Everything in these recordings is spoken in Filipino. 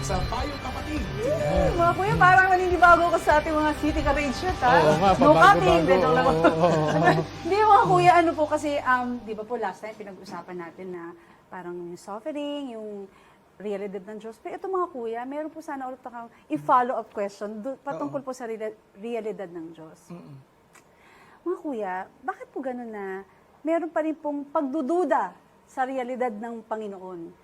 sa Payong Kapatid. Mga kuya, parang naninibago ko sa ating mga city courage shoot, ha? Oo nga, No pabago-bago. cutting, ganun lang. Oo. Hindi, mga kuya, ano po kasi, di ba po last time pinag-usapan natin na parang yung suffering, yung realidad ng Diyos. Pero ito mga kuya, meron po sana ulit akong i-follow up question patungkol po sa realidad ng Diyos. Mga kuya, bakit po ganun na meron pa rin pong pagdududa sa realidad ng Panginoon?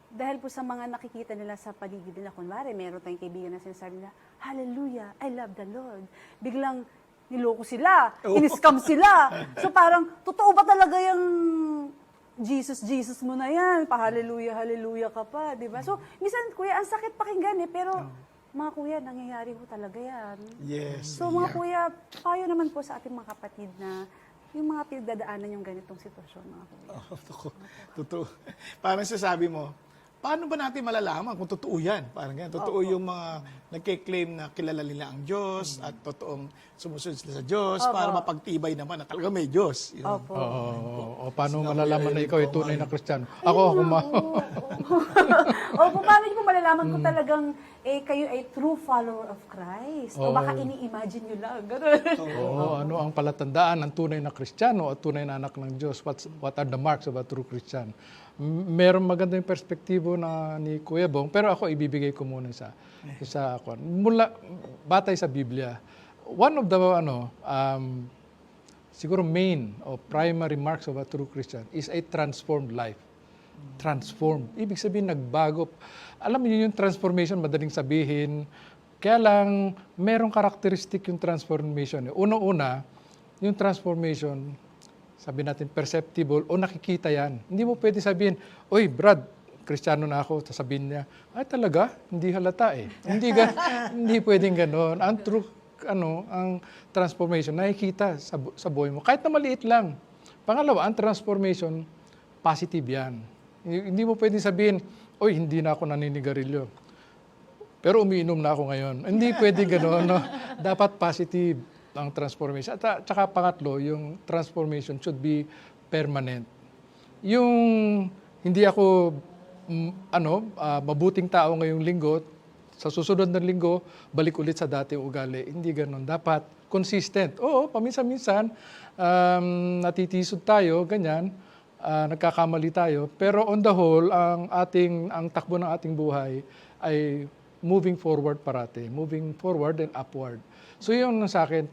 Dahil po sa mga nakikita nila sa paligid nila, kunwari, meron tayong kaibigan na sinasabi nila, Hallelujah, I love the Lord. Biglang niloko sila, in-scam sila. So parang, totoo ba talaga yung Jesus, Jesus mo na yan? Pa-hallelujah, hallelujah ka pa, di ba? So, minsan, kuya, ang sakit pakinggan pero mga kuya, nangyayari ho talaga yan. Yes. So, mga kuya, payo naman po sa ating mga kapatid na yung mga pinagdadaanan yung ganitong sitwasyon, mga kuya. Totoo. Parang sasabi mo, paano ba natin malalaman kung totoo yan? Parang ganyan. Totoo yung mga nagkiklaim na kilala nila ang Diyos at totoong sumusunod sila sa Diyos para mapagtibay naman na talaga may Diyos. Yun. Opo. O paano malalaman na ikaw ay tunay na Kristiyano? Ako Opo, paano niyo po malalaman kung talagang kayo ay true follower of Christ? O baka ini-imagine niyo lang, gano'n. ano ang palatandaan ng tunay na Kristiyano at tunay na anak ng Diyos? What are the marks of a true Christian? Meron magandang perspektibo na ni Kuya Bong, pero ako ibibigay ko muna sa ako. Mula batay sa Biblia, one of the siguro main or primary marks of a true Christian is a transformed life. Transformed. Ibig sabihin nagbago. Alam niyo yung transformation, madaling sabihin, kaya lang merong karakteristik yung transformation. Una-una, yung transformation, sabi natin perceptible o nakikita yan. Hindi mo pwede sabihin, oy Brad, Kristiyano na ako, sasabihin niya, ay talaga, hindi halata eh. Hindi pwedeng gano'n. Ang true, ang transformation, nakikita sa buhay mo. Kahit na maliit lang. Pangalawa, ang transformation, positive yan. Hindi mo pwedeng sabihin, oy, hindi na ako naninigarilyo. Pero umiinom na ako ngayon. Hindi pwedeng gano'n. No? Dapat positive ang transformation. At saka pangatlo, yung transformation should be permanent. Yung hindi ako mabuting tao ngayong linggo, sa susunod na linggo, balik ulit sa dating ugali. Hindi gano'n. Dapat consistent. Oo, paminsan-minsan, natitisod tayo, ganyan, nagkakamali tayo. Pero on the whole, ang takbo ng ating buhay ay moving forward parati. Moving forward and upward. So yun sa akin,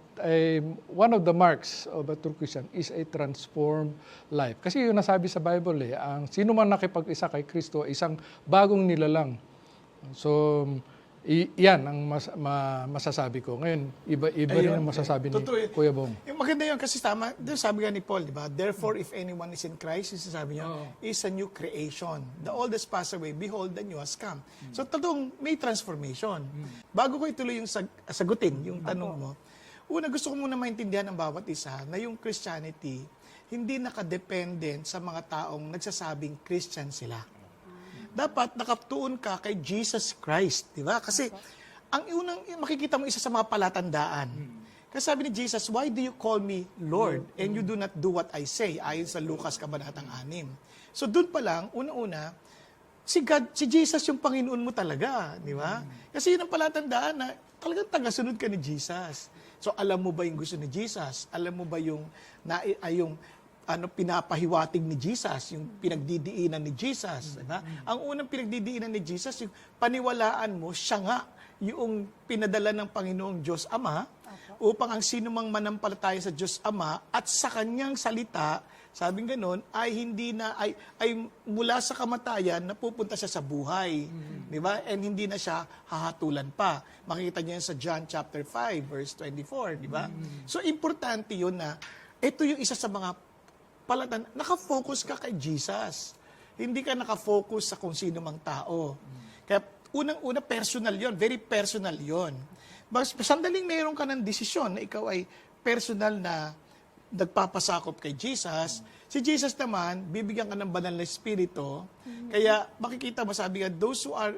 one of the marks of a true Christian is a transformed life. Kasi yun nasabi sa Bible ang sino man nakipag-isa kay Kristo, isang bagong nilalang. So, yan ang masasabi ko. Ngayon, iba rin ang masasabi ni Kuya Bong. Yung maganda yun kasi tama, sabi nga ni Paul, di ba? Therefore, if anyone is in Christ, sabi niya, is a new creation. The old has passed away, behold, the new has come. So, totoong may transformation. Bago ko ituloy yung sagutin, yung tanong mo, una, gusto ko muna maintindihan ng bawat isa na yung Christianity, hindi nakadependent sa mga taong nagsasabing Christian sila. Dapat nakatuon ka kay Jesus Christ, di ba? Kasi ang unang makikita mo isa sa mga palatandaan. Kasi sabi ni Jesus, why do you call me Lord and you do not do what I say? Ayon sa Lucas kabanatang 6. So doon pa lang, una-una, si Jesus yung Panginoon mo talaga, di ba? Kasi yun ang palatandaan na talagang tagasunod ka ni Jesus. So alam mo ba yung gusto ni Jesus? Alam mo ba yung pinapahiwatig ni Jesus, yung pinagdidiinan ni Jesus. Diba? Ang unang pinagdidiinan ni Jesus, yung paniwalaan mo, siya nga yung pinadala ng Panginoong Diyos Ama upang ang sino mang manampalataya sa Diyos Ama at sa kanyang salita, sabing ganoon, ay mula sa kamatayan napupunta siya sa buhay. Di ba? And hindi na siya hahatulan pa. Makikita niyo yan sa John chapter 5 verse 24, di ba? So importante 'yun na ito yung isa sa mga nakafocus ka kay Jesus. Hindi ka nakafocus sa kung sino mang tao. Kaya unang-una personal 'yon, very personal 'yon. Sandaling mayroon ka ng desisyon na ikaw ay personal na nagpapasakop kay Jesus. Si Jesus naman, bibigyan ka ng banal na espiritu. Kaya makikita mo, sabi nga, those who are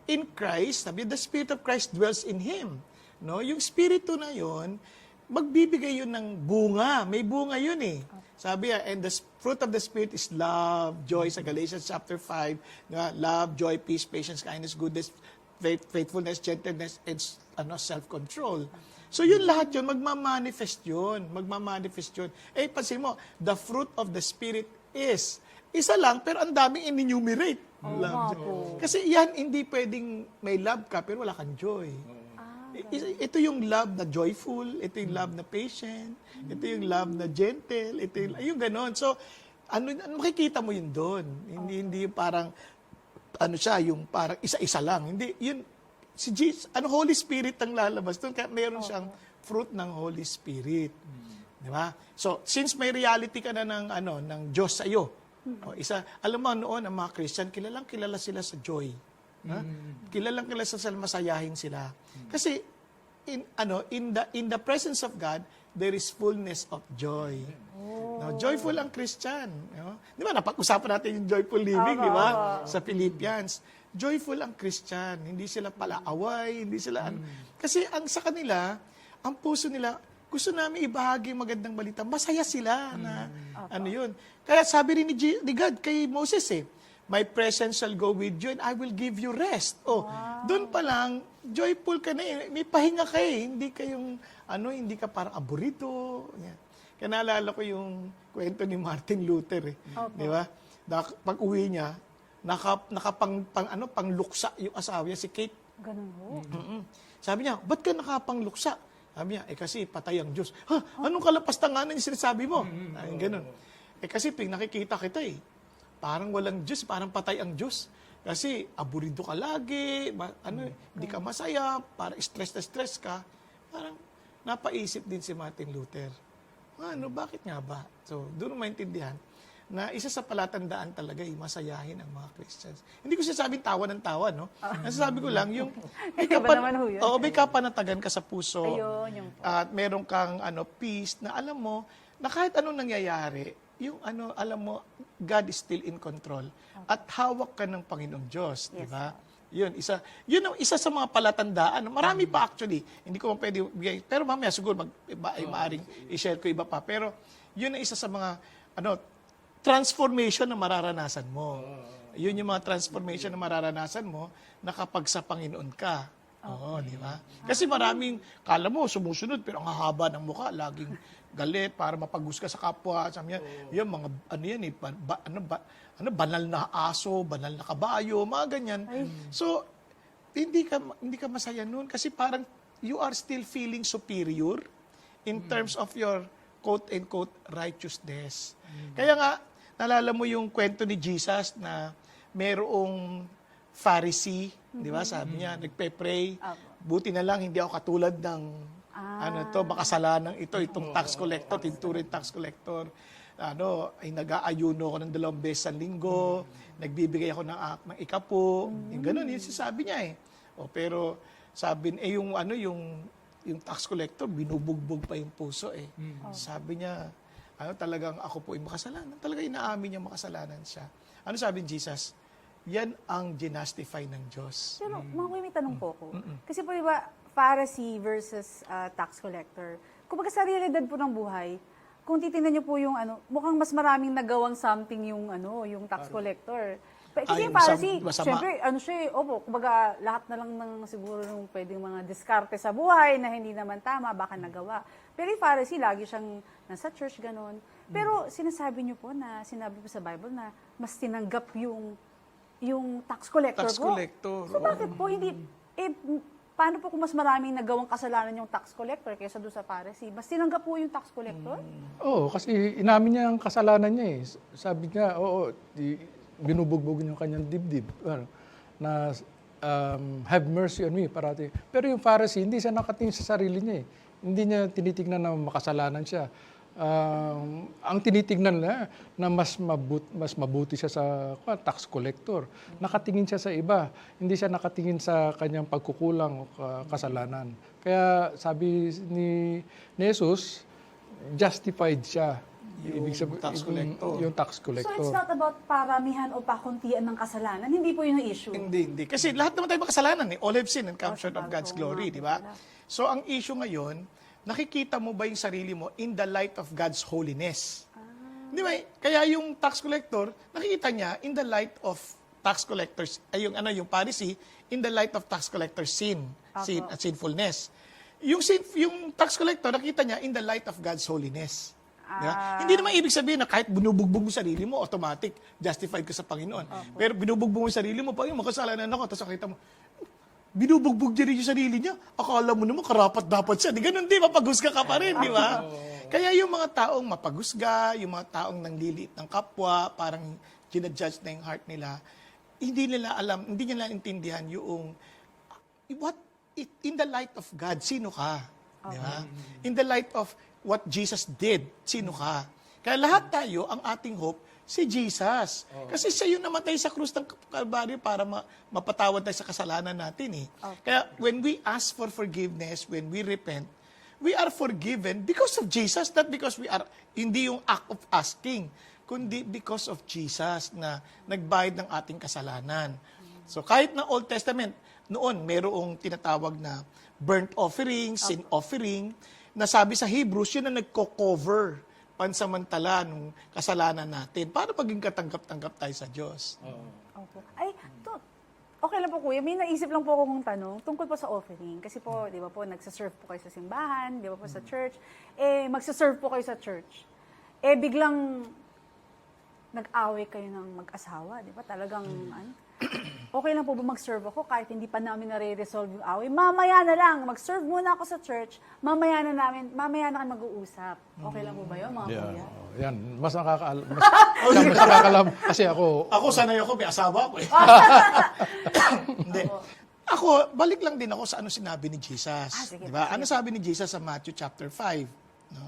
in Christ, sabi, the Spirit of Christ dwells in Him. No? Yung espiritu na 'yon, magbibigay yun ng bunga. May bunga yun eh. Sabi and the fruit of the Spirit is love, joy, sa Galatians chapter 5, love, joy, peace, patience, kindness, goodness, faithfulness, gentleness, and self-control. So yun lahat yun, magmamanifest yun. Eh, pansin mo, the fruit of the Spirit is, isa lang, pero ang daming in-enumerate. Love, joy. Kasi yan, hindi pwedeng may love ka, pero wala kang joy. Ito yung love na joyful, ito yung love na patient, ito yung love na gentle, ito yung ganon. So, makikita mo yun doon. Hindi yung parang, siya, yung parang isa-isa lang. Hindi, yun, si Jesus, Holy Spirit ang lalabas doon, kaya meron siyang fruit ng Holy Spirit. Di ba? So, since may reality ka na ng Diyos sa iyo, alam mo noon, ang mga Christian, kilala sila sa joy. Kilalang sa masayahin sila. Kasi in the presence of God, there is fullness of joy. No, joyful ang Christian. No? Di ba, napag-usapan natin yung joyful living, di ba? Sa Philippians. Joyful ang Christian. Hindi sila palaaway, hindi sila... Kasi sa kanila, ang puso nila, gusto namin ibahagi yung magandang balita. Masaya sila na yun. Kaya sabi rin ni God kay Moses my presence shall go with you and I will give you rest. Doon pa lang, joyful ka na may pahinga ka hindi hindi ka parang aburrido. Yan. Kaya naalala ko yung kwento ni Martin Luther di ba? Pag uwi niya, pangluksa yung asawa niya, si Kate. Ganun ho. Sabi niya, ba't ka nakapangluksa? Sabi niya, kasi patay ang Diyos. Anong kalapastanganan yung sinasabi mo? Ganun. Kasi nakikita kita parang walang Diyos, parang patay ang Diyos. Kasi aburido ka lagi, hindi ka masaya, parang stress na stress ka. Parang napaisip din si Martin Luther. Bakit nga ba? So, doon maintindihan na isa sa palatandaan talaga masayahin ang mga Christians. Hindi ko sinasabing tawa ng tawa, no? Nasasabi ko lang, yung may kapanatagan ka sa puso. Ayun, At meron kang peace na alam mo, na kahit anong nangyayari, yung alam mo, God is still in control. At hawak ka ng Panginoong Diyos, di ba? Yun ang isa sa mga palatandaan. Marami pa actually. Hindi ko pwede bigay. Pero mamaya siguro maaring i-share ko iba pa. Pero yun ang isa sa mga transformation na mararanasan mo. Yun yung mga transformation na mararanasan mo na kapag sa Panginoon ka. Di ba? Kasi maraming, kala mo, sumusunod, pero ang hahaba ng mukha, laging galit para mapag-husga sa kapwa. Sabi niya, yung mga, banal na aso, banal na kabayo, mga ganyan. So, hindi ka masaya nun kasi parang you are still feeling superior in terms of your quote-unquote righteousness. Kaya nga, nalala mo yung kwento ni Jesus na merong Pharisee, di ba? Sabi niya, nagpe-pray, buti na lang hindi ako katulad ng makasalanan itong tax collector, tinturing tax collector. Ay nag-aayuno ako ng 2 beses sa linggo, nagbibigay ako ng ikapo, yung ganun, yun sabi niya pero sabi yung tax collector, binubugbog pa yung puso Sabi niya, talagang ako po ay makasalanan. Talaga inaamin niya makasalanan siya. Ano sabi ni Jesus? Yan ang ginastify ng Diyos. Pero, may tanong po ko. Kasi po, di ba, Pharisee versus tax collector. Kumbaga sa realidad po ng buhay, kung titingnan niyo po yung mukhang mas maraming nagawang something yung tax collector. Kasi yung Pharisee, syempre, kumbaga lahat na lang ng siguro nung pwedeng mga diskarte sa buhay na hindi naman tama, baka nagawa. Pero yung Pharisee, lagi siyang nasa church, ganon. Pero sinasabi niyo po sinabi po sa Bible na mas tinanggap yung tax collector Tax po. collector. So bakit po hindi, paano po kung mas maraming nagawang kasalanan yung tax collector kaysa doon sa Pharisee? Mas tinanggap po yung tax collector? Kasi inamin niya ang kasalanan niya Sabi niya, binubugbog yung kanyang dibdib. Have mercy on me parati. Pero yung Pharisee, hindi siya nakatingin sa sarili niya Hindi niya tinitignan na makasalanan siya. Ang tinitignan na mas mabuti siya sa tax collector. Nakatingin siya sa iba. Hindi siya nakatingin sa kanyang pagkukulang o kasalanan. Kaya sabi ni Jesus, justified siya. Ibig sabihin, yung tax collector. So it's not about paramihan o pakuntian ng kasalanan? Hindi po yun ang issue? Hindi. Kasi lahat naman tayo makasalanan All have sinned and come short of God's glory, di ba? So ang issue ngayon, nakikita mo ba yung sarili mo in the light of God's holiness? Di ba? Kaya yung tax collector, nakikita niya in the light of tax collectors, ay yung Pharisee, in the light of tax collector's sin at sinfulness. Yung tax collector, nakita niya in the light of God's holiness. Di ba? Hindi naman ibig sabihin na kahit binubugbog mo sarili mo, automatic, justified ka sa Panginoon. Pero binubugbog mo sarili mo, pag makasalanan ako, tapos nakita mo, binubugbog niya rin yung sarili niya. Akala mo naman, karapat-dapat siya. Di ganun, di, mapaghusga ka pa rin, di ba? Kaya yung mga taong mapaghusga, yung mga taong nangliliit ng kapwa, parang ginadjudge na yung heart nila, hindi nila alam, hindi nila intindihan yung, in the light of God, sino ka? Di ba? In the light of what Jesus did, sino ka? Kaya lahat tayo, ang ating hope, si Jesus. Kasi siya yung namatay sa krus ng Kalbaryo para mapatawad tayo sa kasalanan natin eh. Kaya when we ask for forgiveness, when we repent, we are forgiven because of Jesus, not because we are, hindi yung act of asking, kundi because of Jesus na nagbayad ng ating kasalanan. So kahit na Old Testament, noon merong tinatawag na burnt offering, sin offering, na sabi sa Hebrews, yun na nagko-cover pansamantala nung kasalanan natin para maging katanggap-tanggap tayo sa Diyos. Opo. Ay, okay lang po kuya, may naisip lang po akong tanong tungkol po sa offering. Kasi po, di ba po, nagsaserve po kayo sa simbahan, di ba po sa church. Magsaserve po kayo sa church. Biglang nag-away kayo ng mag-asawa, di ba? Talagang, okay lang po ba mag-serve ako kahit hindi pa namin nare-resolve yung away? Mamaya na lang, mag-serve muna ako sa church, mamaya na kayo mag-uusap. Okay lang po ba yun, mga kuya? Yan, mas nakakalam kasi ako. Ako, sanay ako, may asawa ako eh. Hindi. Ako, balik lang din ako sa ano sinabi ni Jesus. Sige, Diba? sige. Ano sabi ni Jesus sa Matthew chapter 5? No?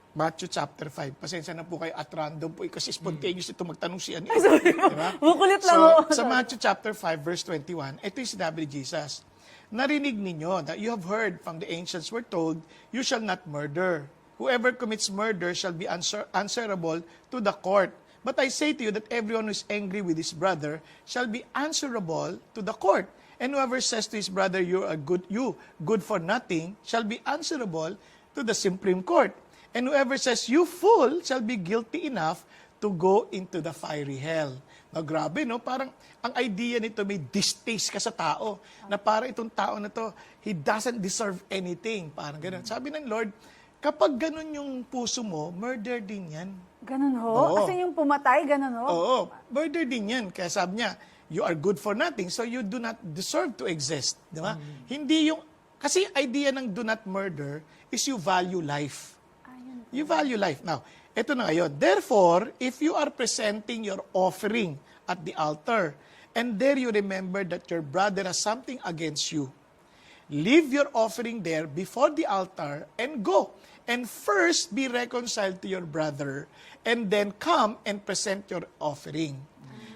Matthew chapter 5. Pasensya na po kayo at random po kasi spontaneous ito magtanong si ano. Diba? Bukulit lang So, ako. sa Matthew chapter 5 verse 21, ito yung sinabi ni Jesus. Narinig ninyo that you have heard from the ancients were told, you shall not murder. Whoever commits murder shall be answerable to the court. But I say to you that everyone who is angry with his brother shall be answerable to the court. And whoever says to his brother, you good for nothing, shall be answerable to the Supreme Court. And whoever says, you fool, shall be guilty enough to go into the fiery hell. Na grabe, no? Parang ang idea nito, may distaste ka sa tao. Na parang itong tao na to, he doesn't deserve anything. Parang ganun. Sabi ng Lord, kapag ganun yung puso mo, murder din yan. Ganun ho? Oo. Kasi yung pumatay, ganun ho? Oo, murder din yan. Kaya sabi niya, you are good for nothing, so you do not deserve to exist. Di ba? Hindi yung, kasi idea ng do not murder is you value life. You value life. Now, ito na ngayon. Therefore, if you are presenting your offering at the altar, and there you remember that your brother has something against you, leave your offering there before the altar and go. And first be reconciled to your brother, and then come and present your offering.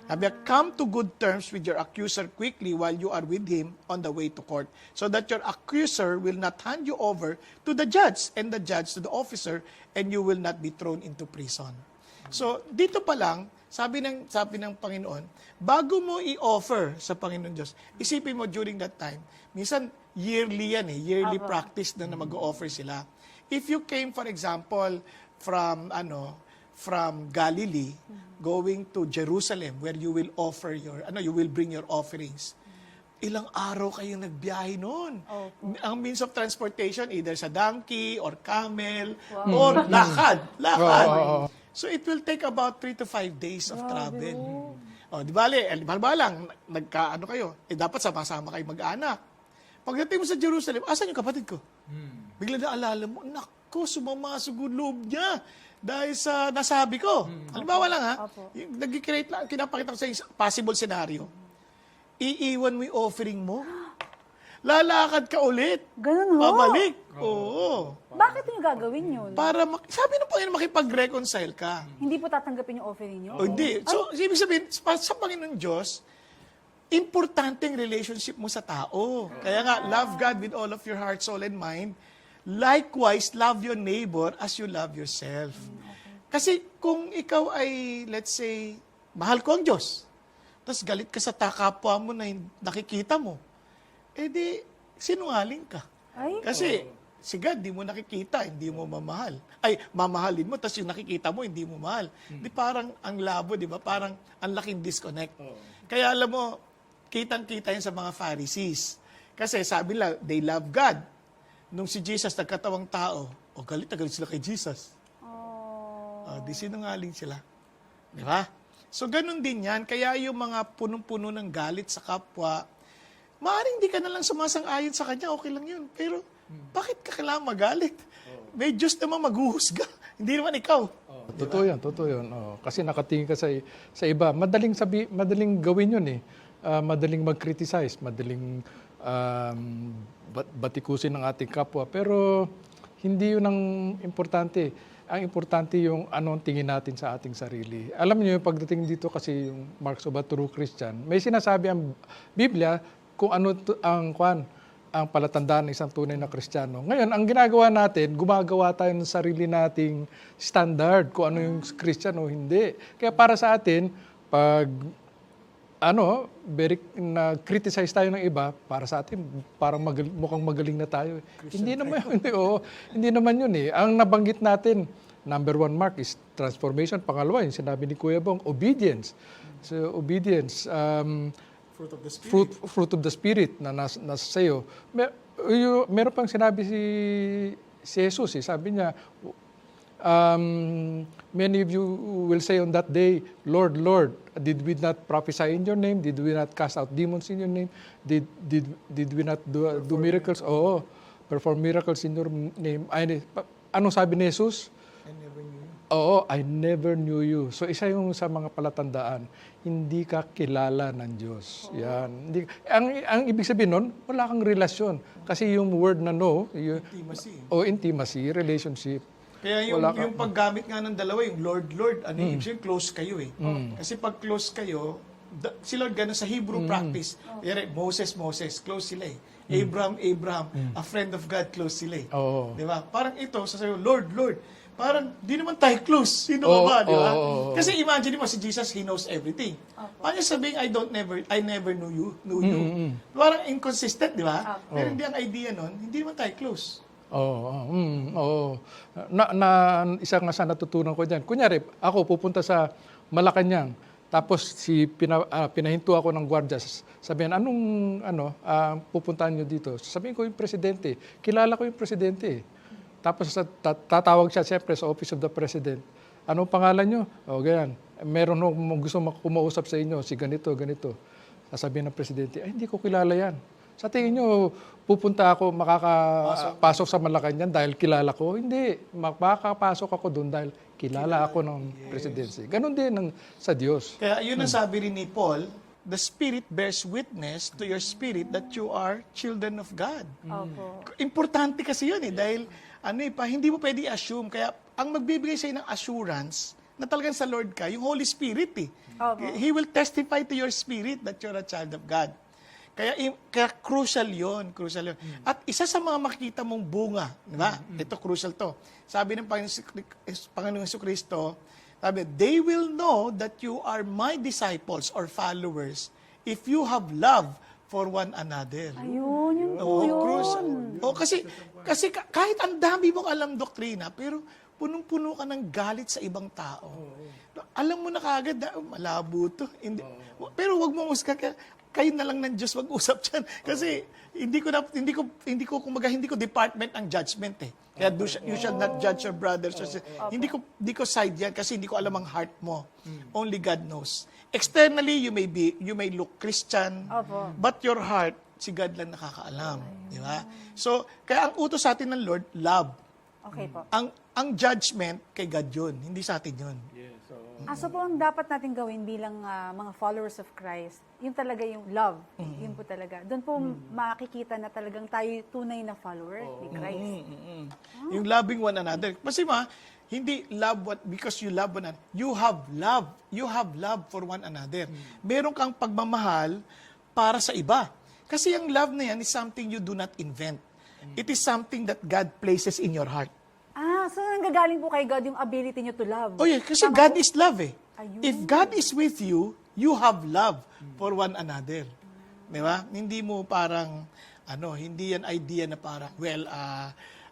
Sabi, come to good terms with your accuser quickly while you are with him on the way to court, so that your accuser will not hand you over to the judge, and the judge to the officer, and you will not be thrown into prison. So, dito pa lang, sabi ng Panginoon, bago mo i-offer sa Panginoon Diyos, isipin mo during that time, minsan yearly yan yearly practice na mag-o-offer sila. If you came, for example, from Galilee, going to Jerusalem, where you will offer you will bring your offerings. Ilang araw kayong nagbiyahe noon. Ang means of transportation, either sa donkey, or camel, or lakad. So it will take about 3 to 5 days of travel. Di bale lang, nagkaano kayo, dapat sama-sama kayo mag-anak. Pagdating mo sa Jerusalem, asan yung kapatid ko? Bigla na alala mo, naku, sumama sa loob niya. Dahil sa nasabi ko. Halimbawa lang yung nag-create lang, kinapakita ko sa possible scenario. Iiwan mo yung offering mo. Lalakad ka ulit. Ganun ho? Pabalik. Oo. Bakit nyo gagawin yun? Para, sabi ng Panginoon, makipag-reconcile ka. Hindi po tatanggapin yung offering nyo? O hindi. So, ibig sabihin, sa Panginoon Diyos, importante ang relationship mo sa tao. Kaya nga, love God with all of your heart, soul, and mind. Likewise, love your neighbor as you love yourself. Kasi kung ikaw ay, let's say, mahal ko ang Diyos, tapos galit ka sa kapwa mo na nakikita mo, di, sinungaling ka. Ay. Kasi, si God, di mo nakikita, hindi mo mamahal. Ay, mamahalin mo, tapos yung nakikita mo, hindi mo mahal. Di parang ang labo, di ba? Parang ang laking disconnect. Kaya alam mo, kitang-kita yan sa mga Pharisees. Kasi sabi lang, they love God. Nung si Jesus nagkatawang tao, galit na galit sila kay Jesus. Di sinungaling sila. Di ba? So, ganun din yan. Kaya yung mga punong-puno ng galit sa kapwa, maaaring hindi ka na lang sumasang-ayon sa kanya, okay lang yun. Pero, bakit ka kailangan magalit? May Diyos naman maghuhusga. Hindi naman ikaw. Totoo yan, totoo yun. Kasi nakatingin ka sa iba. Madaling gawin yun eh. Madaling mag-criticize, madaling batikusin ng ating kapwa. Pero hindi yun ang importante. Ang importante yung ano ang tingin natin sa ating sarili. Alam niyo yung pagdating dito kasi yung Marks of a True Christian, may sinasabi ang Biblia kung ano ang palatandaan ng isang tunay na Kristiyano. Ngayon, ang ginagawa natin, gumagawa tayo ng sarili nating standard kung ano yung Kristiyano o hindi. Kaya para sa atin, pag criticize tayo ng iba, para sa atin, parang mukhang magaling na tayo. Hindi naman yun. Hindi naman yun eh. Ang nabanggit natin, number 1 mark is transformation. Pangalawa, yung sinabi ni Kuya Bong, obedience. So, obedience. Fruit of the Spirit. Fruit of the Spirit na nasa sa'yo. Meron pang sinabi si Jesus, sabi niya, many of you will say on that day, Lord, Lord, did we not prophesy in your name? Did we not cast out demons in your name? Did we not do miracles? Oo, perform miracles in your name. Anong sabi ni Jesus? I never knew you. Oo, I never knew you. So isa yung sa mga palatandaan, hindi ka kilala ng Diyos. Yan. Ang ibig sabihin nun, wala kang relasyon. Kasi yung word na know, intimacy, relationship. Kaya yung paggamit nga ng dalawa, yung Lord, Lord, ibig sabihin, close kayo eh. Kasi pag close kayo, si Lord ganun sa Hebrew practice. Moses, close sila eh. Abraham, a friend of God, close sila eh. Di ba? Parang ito, sasabihin, Lord, Lord. Parang di naman tayo close. Sino ka ba? Di ba? Kasi imagine mo, si Jesus, He knows everything. Paano sabihin, I never knew you. Parang inconsistent, di ba? Pero hindi ang idea nun, hindi naman tayo close. Isa nga sa natutunan ko dyan. Kunyari, ako pupunta sa Malacanang, tapos pinahinto ako ng gwardiya. Sabihin, pupuntahan nyo dito? Sabihin ko yung presidente. Kilala ko yung presidente. Tapos tatawag siya siyempre sa Office of the President. Anong pangalan nyo? Ganyan. Meron gusto kumausap sa inyo, si ganito, ganito. Sasabihin ng presidente, hindi ko kilala yan. Sa tingin nyo, pupunta ako, makakapasok sa Malacanang dahil kilala ko? Hindi. Makakapasok ako doon dahil kilala ako ng presidency. Ganon din sa Diyos. Kaya yun ang sabi rin ni Paul, the Spirit bears witness to your spirit that you are children of God. Importante kasi yun eh, dahil hindi mo pwede assume. Kaya ang magbibigay sa'yo ng assurance na talagang sa Lord ka, yung Holy Spirit eh. He will testify to your spirit that you're a child of God. Kaya crucial yun. At isa sa mga makikita mong bunga, di ba? Ito, crucial to. Sabi ng Panginoong Jesucristo, sabi, they will know that you are my disciples or followers if you have love for one another. Ayun, yun po yun. Crucial. Kasi kahit ang dami mong alam doktrina, pero punong-puno ka ng galit sa ibang tao. Alam mo na kagad, malabo to. Pero wag mo musga kayo na lang ng Diyos mag-usap dyan. Kasi hindi ko department ang judgment eh. Kaya you shall not judge your brothers. Hindi ko side yan kasi hindi ko alam ang heart mo. Only God knows. Externally, you may look Christian, but your heart, si God lang nakakaalam. Di ba? So, kaya ang utos sa atin ng Lord, love. Okay po. Ang judgment, kay God yun. Hindi sa atin yun. So po ang dapat natin gawin bilang mga followers of Christ, yun talaga yung love. Yun po talaga. Doon po makikita na talagang tayo tunay na follower ni Christ. Yung loving one another. Kasi hindi love because you love one another. You have love. You have love for one another. Meron kang pagmamahal para sa iba. Kasi ang love na yan is something you do not invent. It is something that God places in your heart. So nanggagaling po kay God yung ability nyo to love. Kasi God is love eh. If God is with you, you have love for one another. Di ba? Hindi mo parang, hindi yan idea na parang,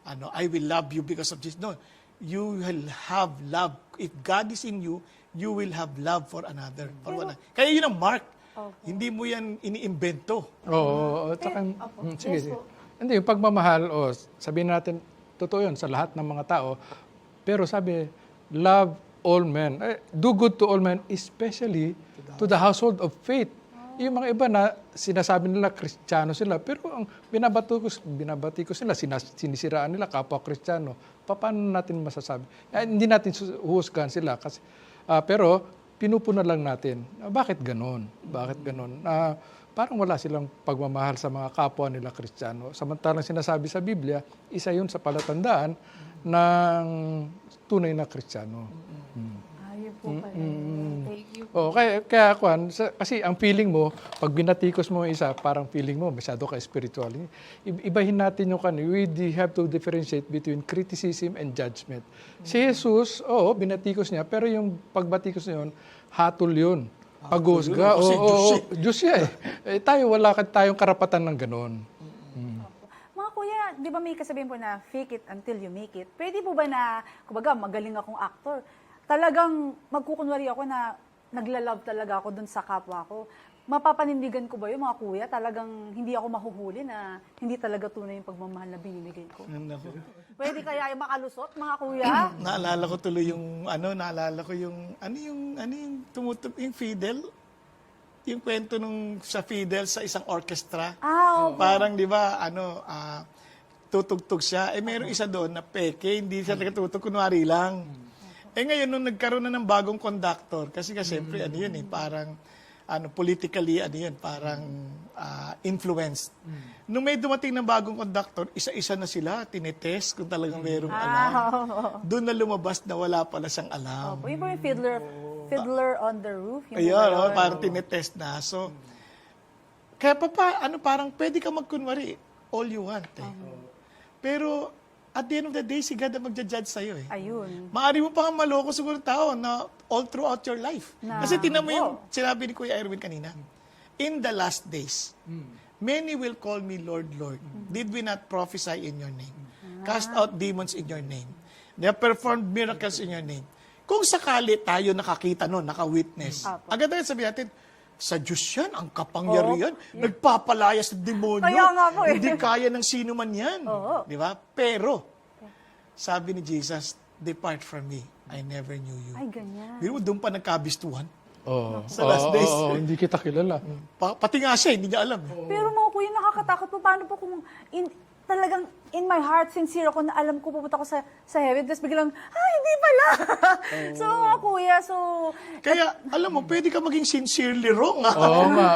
I will love you because of Jesus. No, you will have love. If God is in you, you will have love for another. Kaya yun ang mark. Hindi mo yan iniimbento. Oo, at saka, sige, sige. Hindi, yung pagmamahal, sabihin natin, totoo yun sa lahat ng mga tao. Pero sabi, love all men. Do good to all men, especially to the household of faith. Yung mga iba na sinasabi nila Kristiyano sila, pero ang binabati ko sila, sinisiraan nila kapwa Kristiyano. Paano natin masasabi? Hindi natin huhusgahan sila. Kasi, pero pinupuna lang natin. Bakit ganon? Bakit ganon? Parang wala silang pagmamahal sa mga kapwa nila Kristiyano. Samantalang sinasabi sa Biblia, isa yun sa palatandaan ng tunay na Kristiyano. Ayun po pala. Thank you. Kaya kasi ang feeling mo, pag binatikos mo yung isa, parang feeling mo, masyado ka spiritual. Ibahin natin yung we have to differentiate between criticism and judgment. Si Jesus, binatikos niya, pero yung pagbatikos niya yun, hatol yun. Paghusga. Diyos siya eh. Tayo, wala tayong karapatan ng ganon. Mga kuya, di ba may kasabihin po na fake it until you make it? Pwede po ba na, kumbaga, magaling akong actor, talagang magkukunwari ako na naglalove talaga ako dun sa kapwa ko. Mapapanindigan ko ba yun, mga kuya? Talagang hindi ako mahuhuli na hindi talaga tunay yung pagmamahal na binibigay ko. Pwede kaya yung makalusot, mga kuya? Naalala ko tuloy yung yung Fidel. Yung kwento nung sa Fidel sa isang orchestra. Parang, di ba, tutugtog siya. Mayroong isa doon na peke, hindi siya nagtutugtog, kunwari lang. Ngayon, nung nagkaroon na ng bagong conductor, kasi siyempre, parang, politically, parang influenced. Nung may dumating ng bagong conductor, isa-isa na sila, tinitest kung talagang merong alam. Doon na lumabas na wala pala siyang alam. Yung po yung Fiddler on the Roof. Ayun, parang tinitest na. So, kaya parang pwede ka magkunwari all you want. Pero, at the end of the day, si God ang magja-judge sa'yo eh. Ayun. Maari mo pa nga maloko siguro tao na all throughout your life. Kasi tinan mo yung sinabi ni Kuya Erwin kanina. In the last days, many will call me Lord, Lord. Did we not prophesy in your name? Cast out demons in your name. They have performed miracles in your name. Kung sakali tayo nakakita nun, naka-witness, agad na sabi natin, sa Diyos yan, ang kapangyarihan, nagpapalaya sa demonyo. Kaya nga po eh. Hindi kaya ng sino man yan. Di ba? Pero, sabi ni Jesus, depart from me, I never knew you. Ay, ganyan. Biro mo, doon pa nagkabistuhan. Sa last days. hindi kita kilala. Pati nga siya, hindi niya alam. Pero mga kuya, nakakatakot po. Paano po kung talagang in my heart, sincere ako na alam ko pupunta ko sa heaven, tapos biglang, hindi pala. So mga kuya, Kaya, alam mo, pwede ka maging sincerely wrong. Oo nga.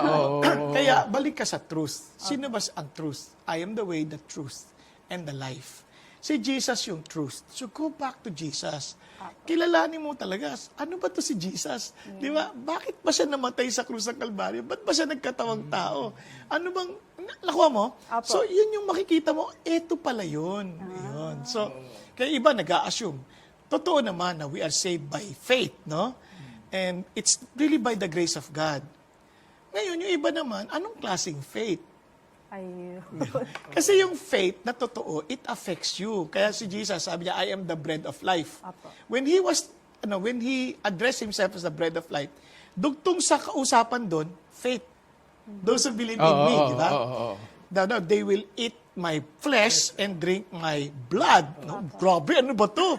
Kaya, balik ka sa truth. Sino ba ang truth? I am the way, the truth, and the life. Si Jesus yung truth. So go back to Jesus. Kilalanin mo talaga, ano ba to si Jesus? Di ba? Bakit ba siya namatay sa krus ng Kalbaryo? Ba't ba siya nagkatawang tao? Ano bang, nakuha mo? So yun yung makikita mo, eto pala yun. Yun. So, kaya iba nag-a-assume. Totoo naman na we are saved by faith, no? And it's really by the grace of God. Ngayon, yung iba naman, anong klaseng faith? ayun. Kasi yung faith na totoo, it affects you. Kaya si Jesus, sabi niya, I am the bread of life. Apo. When he addressed himself as the bread of life, dugtong sa kausapan doon, faith. Those who believe in me, di ba? No, they will eat my flesh and drink my blood. No, grabe, ano ba to?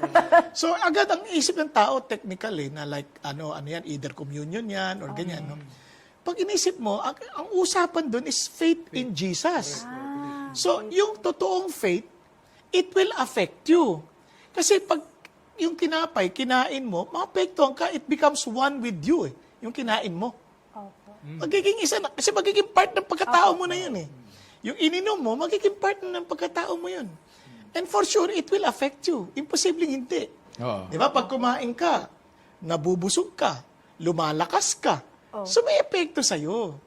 So, agad ang isip ng tao, technically, na like, ano yan, either communion yan, or ganyan, no? Pag inisip mo, ang usapan doon is faith in Jesus. So, yung totoong faith, it will affect you. Kasi pag yung tinapay, kinain mo, maapektuhan ka, it becomes one with you, yung kinain mo. Magiging isa na, kasi magiging part ng pagkatao mo na yun eh. Yung ininom mo, magiging part ng pagkatao mo yun. And for sure, it will affect you. Imposibleng hindi. Di ba? Pag kumain ka, nabubusog ka, lumalakas ka, so may epekto sa'yo.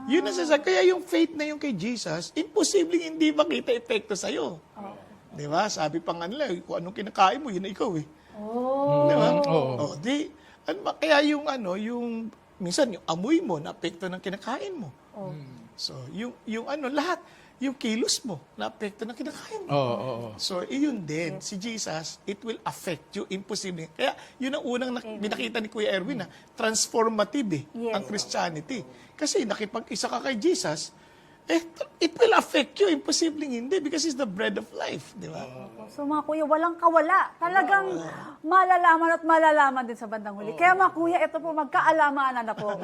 Yun ang sasabi. Kaya yung faith na yung kay Jesus, imposibleng hindi makita epekto sa'yo. Di ba? Sabi pa nga nila, kung anong kinakain mo, yun na ikaw eh. Di ba? Kaya yung minsan yung amoy mo, na epekto ng kinakain mo. So, yung lahat. yung kilos mo, na-apekto na kinakain mo. Oo. So, iyon din, si Jesus, it will affect you, imposible. Kaya, yun ang unang binakita ni Kuya Erwin, na transformative Yes. ang Christianity. Kasi nakipag-isa ka kay Jesus, it will affect you, imposibleng hindi, because He's the bread of life, di ba? So mga kuya, walang kawala. Talagang malalaman at malalaman din sa bandang huli. Kaya mga kuya, ito po, magkaalamanan na po.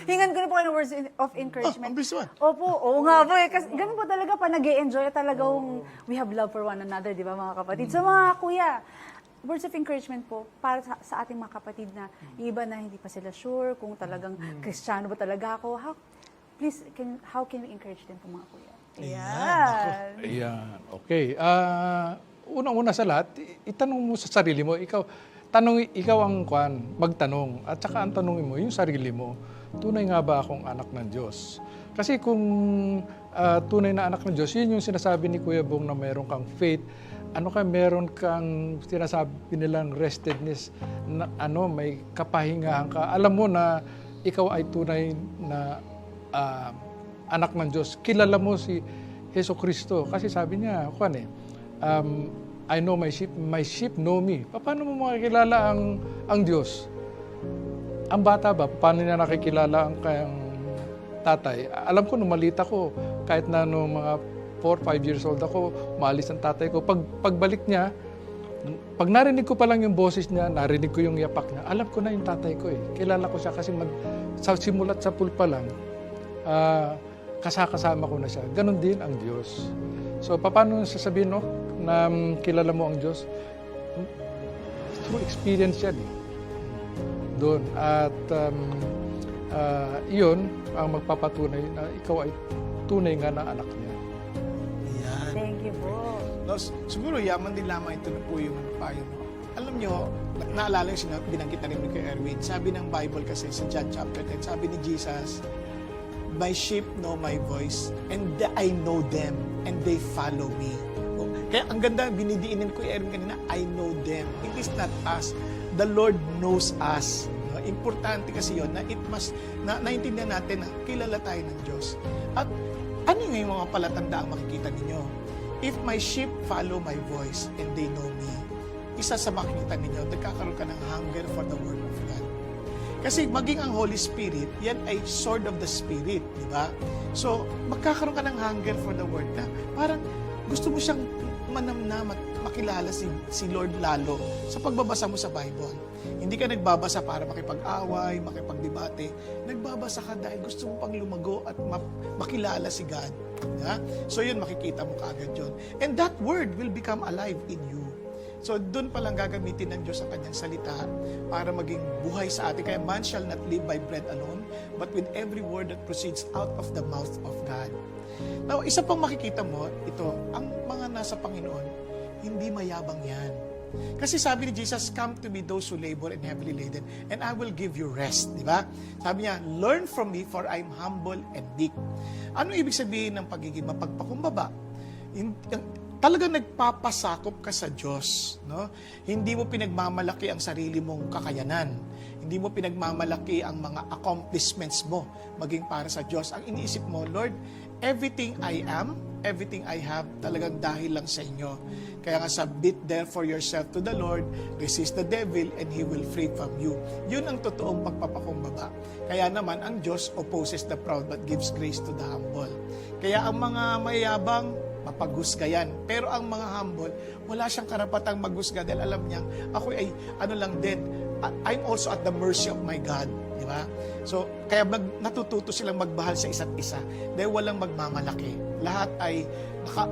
Hingan ko na po kayo ng words of encouragement. Ang bilis mo. Opo, oo nga po eh. Kasi ganun po talaga pa nag-e-enjoy talagang we have love for one another, di ba mga kapatid? So mga kuya, words of encouragement po para sa ating mga kapatid na yung iba na hindi pa sila sure kung talagang Kristiyano ba talaga ako. How can we encourage them po mga kuya? Ayan. Ayan. Okay. Unang-una sa lahat, itanong mo sa sarili mo, ikaw ang magtanong. At saka ang tanongin mo, yung sarili mo, tunay nga ba akong anak ng Diyos? Kasi kung tunay na anak ng Diyos, yun yung sinasabi ni Kuya Bong na meron kang faith, meron kang sinasabi nilang restedness, na may kapahingahan ka. Alam mo na ikaw ay tunay na anak ng Diyos. Kilala mo si Hesus Kristo. Kasi sabi niya, I know my sheep know me. Paano mo makikilala ang Diyos? Ang bata ba, paano niya nakikilala ang kayang tatay? Alam ko, nung malita ko, kahit na nung mga 4-5 years old ako, maalis ang tatay ko. Pagbalik niya, pag narinig ko pa lang yung boses niya, narinig ko yung yapak niya, alam ko na yung tatay ko eh. Kilala ko siya kasi sa simulat sa pulpa lang, kasama ko na siya. Ganon din ang Diyos. So, paano sasabihin na kilala mo ang Diyos? Through experience yan eh. Doon. At iyon ang magpapatunay na ikaw ay tunay nga na anak niya. Ayan. Thank you po. No, siguro yaman din lamang ito na po yung payo. Alam nyo, naalala yung binanggit na rin ni Kuya Erwin. Sabi ng Bible kasi sa John chapter 10, sabi ni Jesus, my sheep know my voice, and I know them, and they follow me. Kaya ang ganda, binidiinin ko Erwin kanina, I know them. It is not us. The Lord knows us. Importante kasi yun, na naintindihan natin na kilala tayo ng Diyos. At ano yung mga palatandaan makikita ninyo? If my sheep follow my voice, and they know me, isa sa makikita ninyo, nagkakaroon ka ng hunger for the Word of God. Kasi maging ang Holy Spirit, yan ay sword of the Spirit, di ba? So, magkakaroon ka ng hunger for the Word na parang gusto mo siyang manamnam at makilala si Lord lalo sa pagbabasa mo sa Bible. Hindi ka nagbabasa para makipag-away, makipagdebate. Nagbabasa ka dahil gusto mo pang lumago at makilala si God. Yeah? So yun, makikita mo kaagad yun. And that Word will become alive in you. So, doon palang gagamitin ng Diyos ang kanyang salita para maging buhay sa atin. Kaya man shall not live by bread alone, but with every word that proceeds out of the mouth of God. Now, isa pang makikita mo, ito, ang mga nasa Panginoon, hindi mayabang yan. Kasi sabi ni Jesus, come to me those who labor and heavily laden, and I will give you rest. Di ba? Sabi niya, learn from me, for I am humble and meek. Ano ibig sabihin ng pagiging mapagpakumbaba? Talagang nagpapasakop ka sa Diyos, no? Hindi mo pinagmamalaki ang sarili mong kakayanan. Hindi mo pinagmamalaki ang mga accomplishments mo maging para sa Diyos. Ang iniisip mo, Lord, everything I am, everything I have, talagang dahil lang sa inyo. Kaya nga submit therefore yourself to the Lord, resist the devil, and He will free from you. Yun ang totoong pagpapakumbaba. Kaya naman, ang Diyos opposes the proud but gives grace to the humble. Kaya ang mga mayabang, mapaghusga yan. Pero ang mga humble, wala siyang karapatang maghusga dahil alam niyang, ako ay lang din, I'm also at the mercy of my God. Di ba? So, kaya natututo silang magmahal sa isa't isa dahil walang magmamalaki. Lahat ay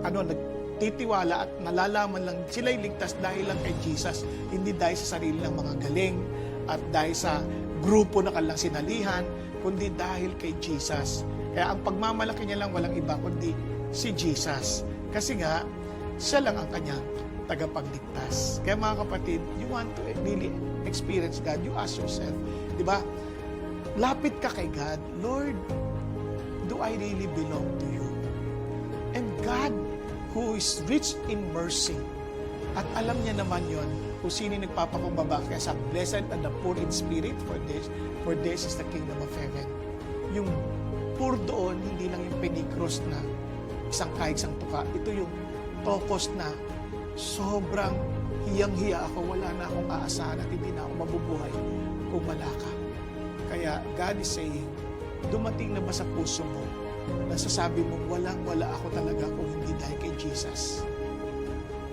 nagtitiwala at nalalaman lang sila'y ligtas dahil lang kay Jesus, hindi dahil sa sarili ng mga galing at dahil sa grupo na kanilang sinalihan, kundi dahil kay Jesus. Kaya ang pagmamalaki niya lang walang iba kundi si Jesus. Kasi nga, siya lang ang kanyang tagapagligtas. Kaya mga kapatid, you want to really experience God, you ask yourself, di ba? Lapit ka kay God, Lord, do I really belong to you? And God, who is rich in mercy, at alam niya naman yon kung sino nagpapakumbaba, kaya sa blessed and the poor in spirit, for this is the kingdom of heaven. Yung poor doon, hindi lang yung penikros na isang kahig, isang tuka. Ito yung tokos na sobrang hiyang-hiya ako, wala na akong aasahan at hindi na ako mabubuhay kung wala ka. Kaya God is saying, dumating na ba sa puso mo, nasasabi mo, walang-wala ako talaga kung hindi dahil kay Jesus.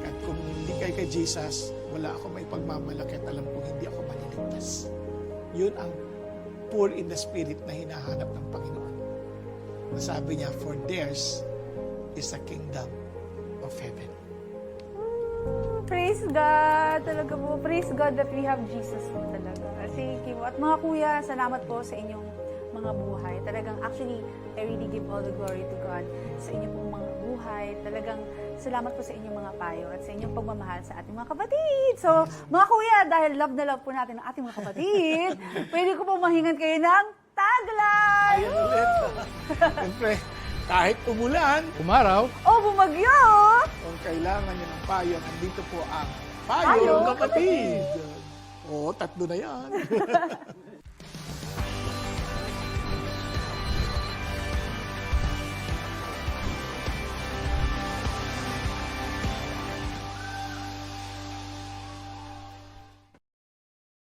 At kung hindi kay Jesus, wala ako may pagmamalaki at alam kong hindi ako maliligtas. Yun ang poor in the spirit na hinahanap ng Panginoon. Nasabi niya, for theirs is the kingdom of heaven. Praise God! Talaga po. Praise God that we have Jesus po talaga. Thank you. At mga kuya, salamat po sa inyong mga buhay. Talagang actually, I really give all the glory to God sa inyong pong mga buhay. Talagang salamat po sa inyong mga payo at sa inyong pagmamahal sa ating mga kapatid. So, mga kuya, dahil love na love po natin ang ating mga kapatid, pwede ko po mahingan kayo ng tagline! Ayan ulit. Siyempre, kahit umulan, Umaraw, O bumagyo! kung kailangan niyo ng payo, nandito po ang Payo Payo Kapatid. Oo, tatlo na yan.